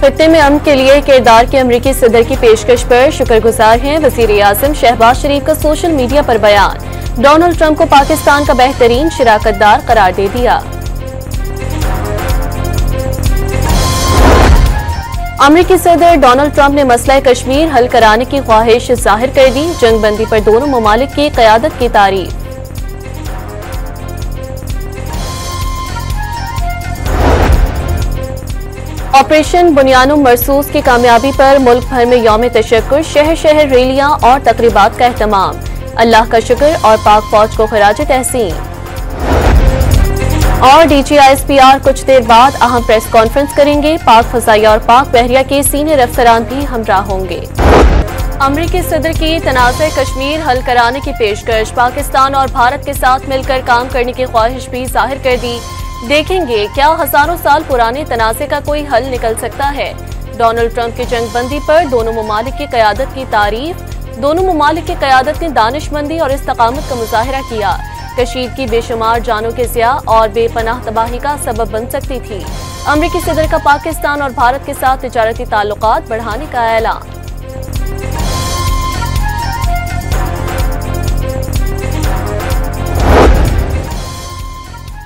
खित्ते में अमन के लिए किरदार के अमरीकी सदर की पेशकश पर शुक्रगुजार हैं। वज़ीर-ए-आज़म शहबाज शरीफ का सोशल मीडिया पर बयान, डोनाल्ड ट्रंप को पाकिस्तान का बेहतरीन शराकतदार करार दे दिया। अमरीकी सदर डोनाल्ड ट्रंप ने मसला कश्मीर हल कराने की ख्वाहिश जाहिर कर दी। जंगबंदी पर दोनों ममालिक की क़यादत की तारीफ। ऑपरेशन बुनियानुम मरसूस की कामयाबी पर मुल्क भर में यौम तशक्कुर, शहर शहर रैलियां और तकरीबात का एहतमाम। अल्लाह का शुक्र और पाक फौज को खराज तहसीन। और DGISPR कुछ देर बाद अहम प्रेस कॉन्फ्रेंस करेंगे। पाक फजाइया और पाक बहरिया के सीनियर अफसरान भी हमराह होंगे। अमरीकी सदर की तनाज़े कश्मीर हल कराने की पेशकश, पाकिस्तान और भारत के साथ मिलकर काम करने की ख्वाहिश भी जाहिर कर दी। देखेंगे क्या हजारों साल पुराने तनाज़े का कोई हल निकल सकता है। डोनाल्ड ट्रंप की जंगबंदी पर दोनों ममालिक की क़यादत की तारीफ। दोनों ममालिक की क़यादत ने दानिशमंदी और इस्तकामत का मुजाहिरा किया। कशीदगी बेशुमार जानों के ज़िया और बेपनाह तबाही का सबब बन सकती थी। अमरीकी सदर का पाकिस्तान और भारत के साथ तिजारती ताल्लुकात बढ़ाने का ऐलान।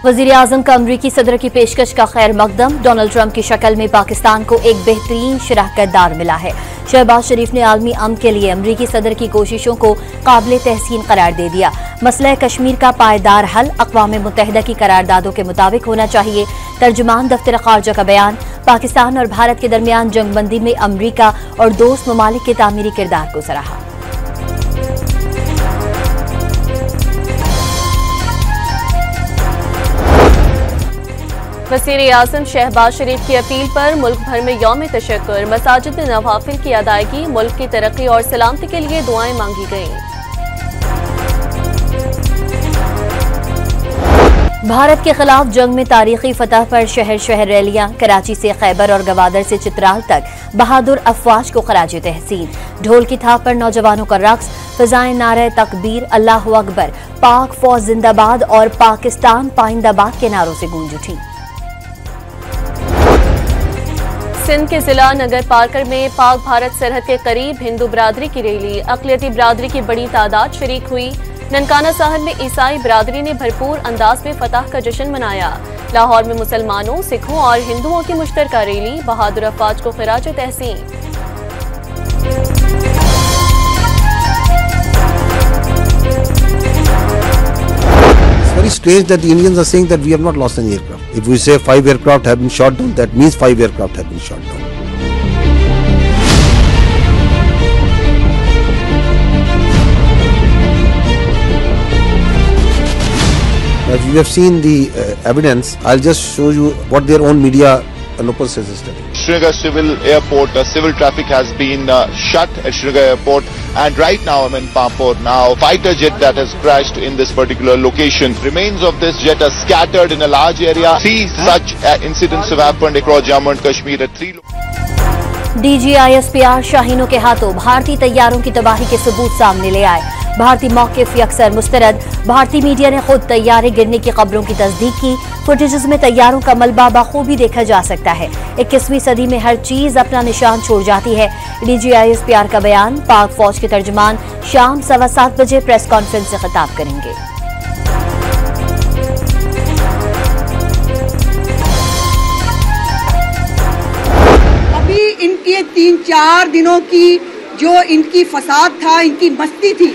वज़ीर-ए-आज़म का अमरीकी सदर की पेशकश का खैर मकदम, डोनाल्ड ट्रंप की शक्ल में पाकिस्तान को एक बेहतरीन शराकतदार मिला है। शहबाज शरीफ ने आलमी अमन के लिए अमरीकी सदर की कोशिशों को काबिल तहसीन करार दे दिया। मसला कश्मीर का पायदार हल अक़वाम मुत्तहिदा की करारदादों के मुताबिक होना चाहिए। तर्जुमान दफ्तर खारजा का बयान, पाकिस्तान और भारत के दरमियान जंगबंदी में अमरीका और दोस्त ममालिक के तामीरी किरदार को सराहा। वज़ीर-ए-आज़म शहबाज शरीफ की अपील पर मुल्क भर में यौम तशक्कुर, मसाजिद में नवाफिल की अदायगी, मुल्क की तरक्की और सलामती के लिए दुआएं मांगी गईं। भारत के खिलाफ जंग में तारीखी फतह पर शहर शहर रैलियां, कराची से खैबर और गवादर से चित्राल तक बहादुर अफवाज को खराज तहसीन। ढोल की थाप पर नौजवानों का रक्स, फिजाएं नारे तकबीर, अल्लाहु अकबर, पाक फौज जिंदाबाद और पाकिस्तान पाइंदाबाद के नारों से गूंज उठी। सिंध के जिला नगर पारकर में पाक भारत सरहद के करीब हिंदू बरादरी की रैली, अक़लियती बरादरी की बड़ी तादाद शरीक हुई। ननकाना साहब में ईसाई बरादरी ने भरपूर अंदाज में फतह का जश्न मनाया। लाहौर में मुसलमानों, सिखों और हिंदुओं की मुश्तरका रैली, बहादुर अफवाज को खिराज तहसीन। Very strange that the Indians are saying that we have not lost any aircraft. If we say 5 aircraft have been shot down, that means 5 aircraft have been shot down. As you have seen the evidence, I'll just show you what their own media and open says is telling. Srinagar Civil Airport, civil traffic has been shut at Srinagar Airport, and right now I'm in Pampur. Now, fighter jet that has crashed in this particular location. Remains of this jet are scattered in a large area. 3 such incidents have happened across Jammu and Kashmir at 3 DGISPR शाहीनों के हाथों भारतीय तैयारों की तबाही के सबूत सामने ले आए। भारतीय मौक़िफ़ यकसर मुस्तरद। भारतीय मीडिया ने खुद तैयारे गिरने की खबरों की तस्दीक की। फुटेजेस में तैयारों का मलबा बखूबी देखा जा सकता है। 21वीं सदी में हर चीज अपना निशान छोड़ जाती है। DGISPR का बयान, पाक फौज के तर्जुमान शाम 7:15 बजे प्रेस कॉन्फ्रेंस से खिताब करेंगे। अभी इनके 3-4 दिनों की जो इनकी फसाद था, इनकी मस्ती थी,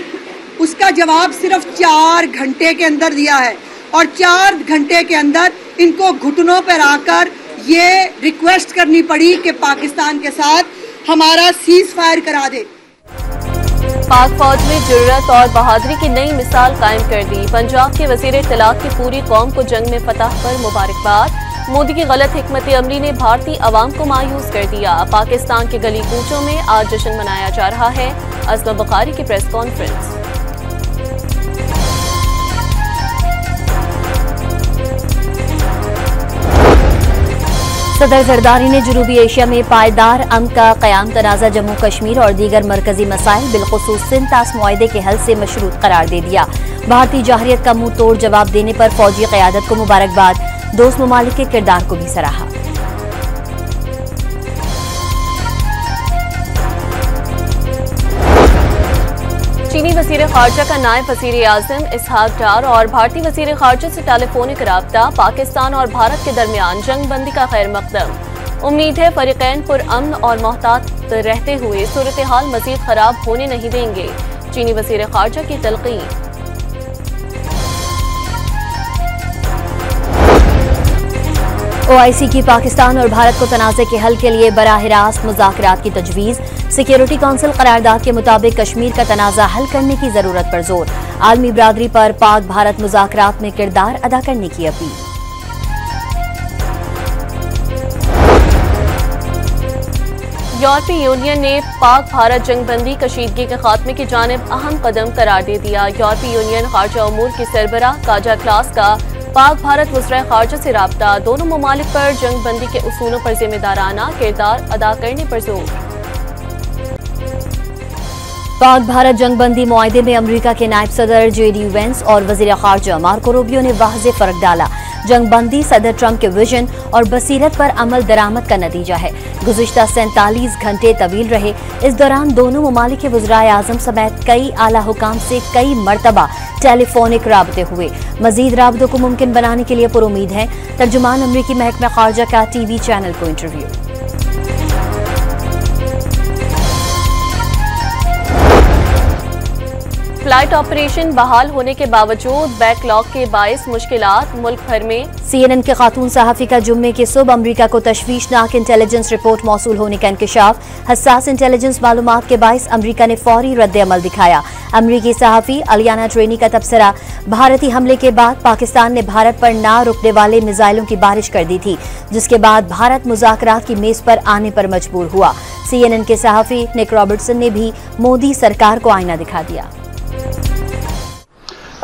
उसका जवाब सिर्फ 4 घंटे के अंदर दिया है। और 4 घंटे के अंदर इनको घुटनों पर आकर ये रिक्वेस्ट करनी पड़ी कि पाकिस्तान के साथ हमारा सीज फायर करा दे। पाक फौज ने जुर्रत और बहादुरी की नई मिसाल कायम कर दी। पंजाब के वज़ीर इत्तलात की पूरी कौम को जंग में फतह पर मुबारकबाद। मोदी की गलत हिकमत अमली ने भारतीय अवाम को मायूस कर दिया। पाकिस्तान के गली कूचों में आज जश्न मनाया जा रहा है। अज़मा बुखारी की प्रेस कॉन्फ्रेंस। सदर जरदारी ने जनूबी एशिया में पायदार अमन का क़याम तनाज़ा जम्मू कश्मीर और दीगर मरकजी मसाइल बिलखुसूस सिंध तास मुआहदे के हल से मशरूत करार दे दिया। भारतीय जाहिरियत का मुंह तोड़ जवाब देने पर फौजी क़यादत को मुबारकबाद। दोस्त ममालिक के किरदार को भी सराहा। चीनी वज़ीर ख़ारजा का नायब वज़ीर आज़म इसहाक डार और भारतीय वज़ीर ख़ारजा से टेलीफोनिक राब्ता, पाकिस्तान और भारत के दरमियान जंग बंदी का खैर मकदम। उम्मीद है फरीक़ैन पुरअमन और मोहतात रहते हुए सूरत हाल मज़ीद ख़राब होने नहीं देंगे। चीनी वज़ीर ख़ारजा की तलक़ीन। OIC की पाकिस्तान और भारत को तनाज़े के हल के लिए बराह रास्त मुज़ाकरात की तजवीज़। सिक्योरिटी काउंसिल करारदाद के मुताबिक कश्मीर का तनाज़ा हल करने की ज़रूरत पर जोर। आलमी बिरादरी पर पाक भारत मुज़ाकरात में किरदार अदा करने की अपील। यूरोपीय यूनियन ने पाक भारत जंगबंदी कशीदगी के खात्मे की जानिब अहम कदम करार दे दिया। यूरोपीय यूनियन खारजा उमूर की सरबराह काजा क्लास का पाक भारत वज़ीर ख़ारजा से राब्ता, दोनों ममालिक पर जंगबंदी के उसूलों पर जिम्मेदाराना किरदार अदा करने पर जोर। पाक भारत जंगबंदी मुआहदे में अमरीका के नायब सदर JD वेंस और वज़ीर ख़ारजा मार्को रूबियो ने वाज़ेह फ़र्क डाला। जंगबंदी सदर ट्रंप के विजन और बसीरत पर अमल दरामद का नतीजा है। गुज़िश्ता 47 घंटे तवील रहे। इस दौरान दोनों ममालिक के वज़ीराए आज़म समेत कई आला हुकाम से कई मरतबा टेलीफोनिक राबते हुए। मजीद राबतों को मुमकिन बनाने के लिए पुरुमीद है। तर्जुमान अमरीकी महकमा ख़ारजा का TV चैनल को इंटरव्यू। फ्लाइट ऑपरेशन बहाल होने के बावजूद बैकलॉग के बायस मुश्किलात मुल्क भर में। CNN के खातून सहाफ़ी का जुम्मे की सुबह अमरीका को तशवीशनाक इंटेलिजेंस रिपोर्ट मौसूल होने का इंकशाफ। हसास इंटेलिजेंस मालूमात के बायस अमरीका ने फौरी रद्द अमल दिखाया। अमरीकी सहाफ़ी अलियाना ट्रेनी का तबसरा। भारतीय हमले के बाद पाकिस्तान ने भारत पर ना रुकने वाले मिसाइलों की बारिश कर दी थी, जिसके बाद भारत मुज़ाकरात की मेज पर आने पर मजबूर हुआ। CNN के सहाफ़ी निक रॉबर्टसन ने भी मोदी सरकार को आईना दिखा दिया।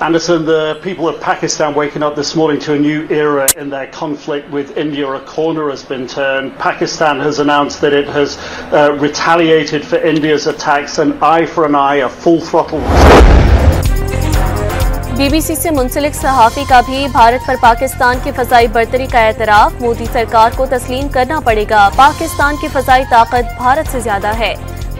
Anderson, the people of Pakistan waking up this morning to a new era in their conflict with India. A corner has been turned. Pakistan has announced that it has retaliated for India's attacks, an eye for an eye, a full throttle. BBC से मुंसलिक सहाफ़ी का भी भारत पर पाकिस्तान की फ़ज़ाई बर्तरी का एतराफ़। मोदी सरकार को तस्लीम करना पड़ेगा, पाकिस्तान की फ़ज़ाई ताकत भारत से ज्यादा है।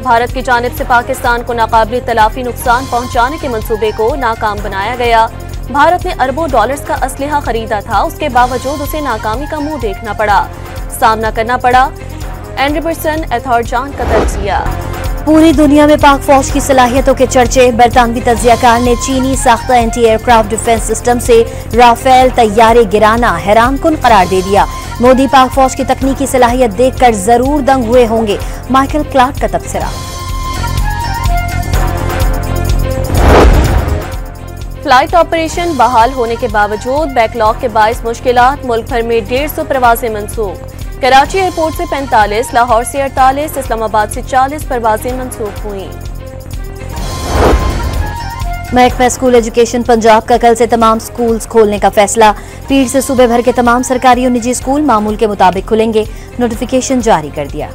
भारत की जानिब से पाकिस्तान को नाकाबिल तलाफी नुकसान पहुंचाने के मंसूबे को नाकाम बनाया गया। भारत ने अरबों डॉलर्स का असलहा खरीदा था, उसके बावजूद उसे नाकामी का मुंह देखना पड़ा, सामना करना पड़ा। एंड्रिबर्सन एथॉरजान का तजिया। पूरी दुनिया में पाक फौज की सलाहियतों के चर्चे। बरतानवी तजियाकार ने चीनी साख्ता एंटी एयरक्राफ्ट डिफेंस सिस्टम से राफेल तैयारे गिराना हैरानकुन करार दे दिया। मोदी पाक फौज की तकनीकी सलाहियत देखकर जरूर दंग हुए होंगे, माइकल क्लार्क का तबसरा। फ्लाइट ऑपरेशन बहाल होने के बावजूद बैकलॉग के बायस मुश्किलात। मुल्क भर में 150 परवाजें मनसूख। कराची एयरपोर्ट से 45, लाहौर से 48, इस्लामाबाद से 40 परवाजें मनसूख हुई। महकमा स्कूल एजुकेशन पंजाब का कल से तमाम स्कूल्स खोलने का फैसला। पीर से सूबे भर के तमाम सरकारी और निजी स्कूल मामूल के मुताबिक खुलेंगे। नोटिफिकेशन जारी कर दिया।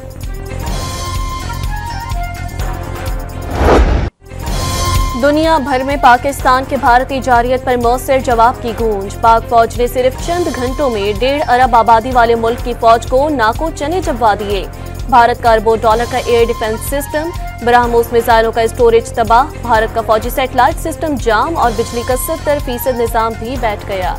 दुनिया भर में पाकिस्तान के भारतीय जारियत पर मौसर जवाब की गूंज। पाक फौज ने सिर्फ चंद घंटों में 1.5 अरब आबादी वाले मुल्क की फौज को नाको चने चबवा दिए। भारत का अरबों डॉलर का एयर डिफेंस सिस्टम, बरामूस मिसाइलों का स्टोरेज तबाह। भारत का फौजी सैटेलाइट सिस्टम जाम और बिजली का 70% निजाम भी बैठ गया।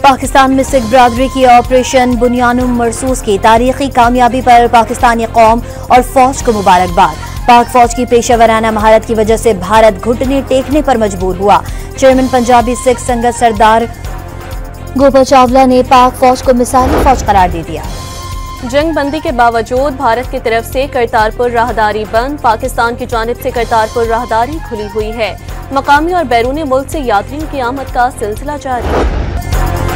पाकिस्तान में सिख बरादरी की ऑपरेशन बुनियानुम मरसूस की तारीखी कामयाबी पर पाकिस्तानी कौम और फौज को मुबारकबाद। पाक फौज की पेशेवराना महारत की वजह से भारत घुटने टेकने पर मजबूर हुआ। चेयरमैन पंजाबी सिख संगत सरदार गोपाल चावला ने पाक फौज को मिसाली फौज करार दे दिया। जंग बंदी के बावजूद भारत की तरफ से करतारपुर राहदारी बंद। पाकिस्तान की जानिब से करतारपुर राहदारी खुली हुई है। मकामी और बैरूनी मुल्क से यात्रियों की आमद का सिलसिला जारी।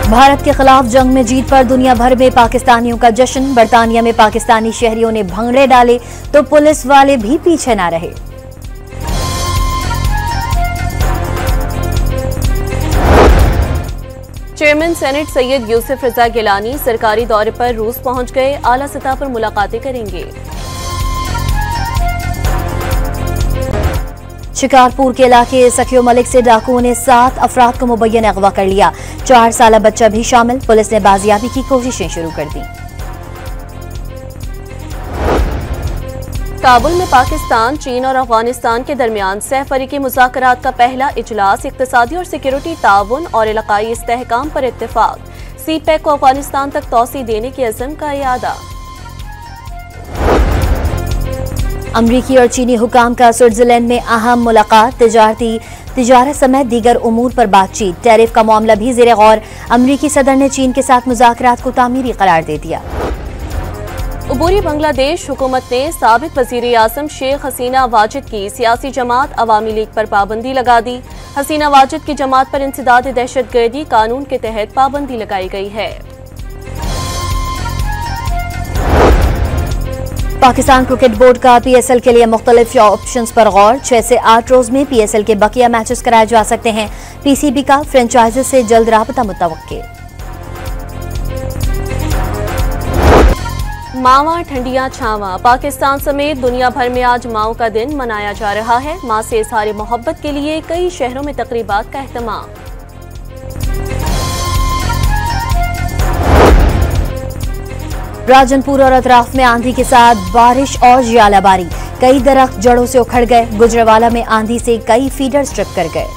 भारत के खिलाफ जंग में जीत पर दुनिया भर में पाकिस्तानियों का जश्न। बरतानिया में पाकिस्तानी शहरियों ने भंगड़े डाले तो पुलिस वाले भी पीछे न रहे। चेयरमैन सेनेट सैयद यूसुफ रजा गिलानी सरकारी दौरे पर रूस पहुंच गए। आला सतह पर मुलाकातें करेंगे। शिकारपुर के इलाके सखियो मलिक से डाकुओं ने 7 अफराद को मुबैयन अगवा कर लिया। 4 साल बच्चा भी शामिल। पुलिस ने बाजियाबी की कोशिशें शुरू कर दी। काबुल में पाकिस्तान, चीन और अफगानिस्तान के दरमियान सहफरीकी मुज़ाकरात का पहला इजलास, इक़्तिसादी और सिक्योरिटी ताउन और इलाकाई इस्तेहकाम पर इत्तेफाक। सीपैक को अफगानिस्तान तक तोसी देने के अज़्म का इरादा। अमरीकी और चीनी हुकाम का स्विट्जरलैंड में अहम मुलाकात। तिजारत समेत दीगर उमूर पर बातचीत। टैरिफ का मामला भी ज़ेरे गौर। अमरीकी सदर ने चीन के साथ मुज़ाकरात को तामीरी करार दे दिया। अबूरी बांग्लादेश हुकूमत ने साबिक वज़ीर आज़म शेख हसीना वाजिद की सियासी जमात अवामी लीग पर पाबंदी लगा दी। हसीना वाजिद की जमात पर इंसदाद दहशतगर्दी कानून के तहत पाबंदी लगाई गई है। पाकिस्तान क्रिकेट बोर्ड का PSL के लिए मुख्तलिफ ऑप्शंस पर गौर। 6 से 8 रोज में PSL के बकिया मैचेस कराए जा सकते हैं। PCB का फ्रेंचाइजी से जल्द राबता मुतवक्के। मावा ठंडियां छावा। पाकिस्तान समेत दुनिया भर में आज माओ का दिन मनाया जा रहा है। मां से इज़हार मोहब्बत के लिए कई शहरों में तकरीबात का एहतमाम। राजनपुर और अतराफ में आंधी के साथ बारिश और ज्वालाबारी। कई दरख्त जड़ों से उखड़ गए। गुजरावाला में आंधी से कई फीडर स्ट्रिप कर गए।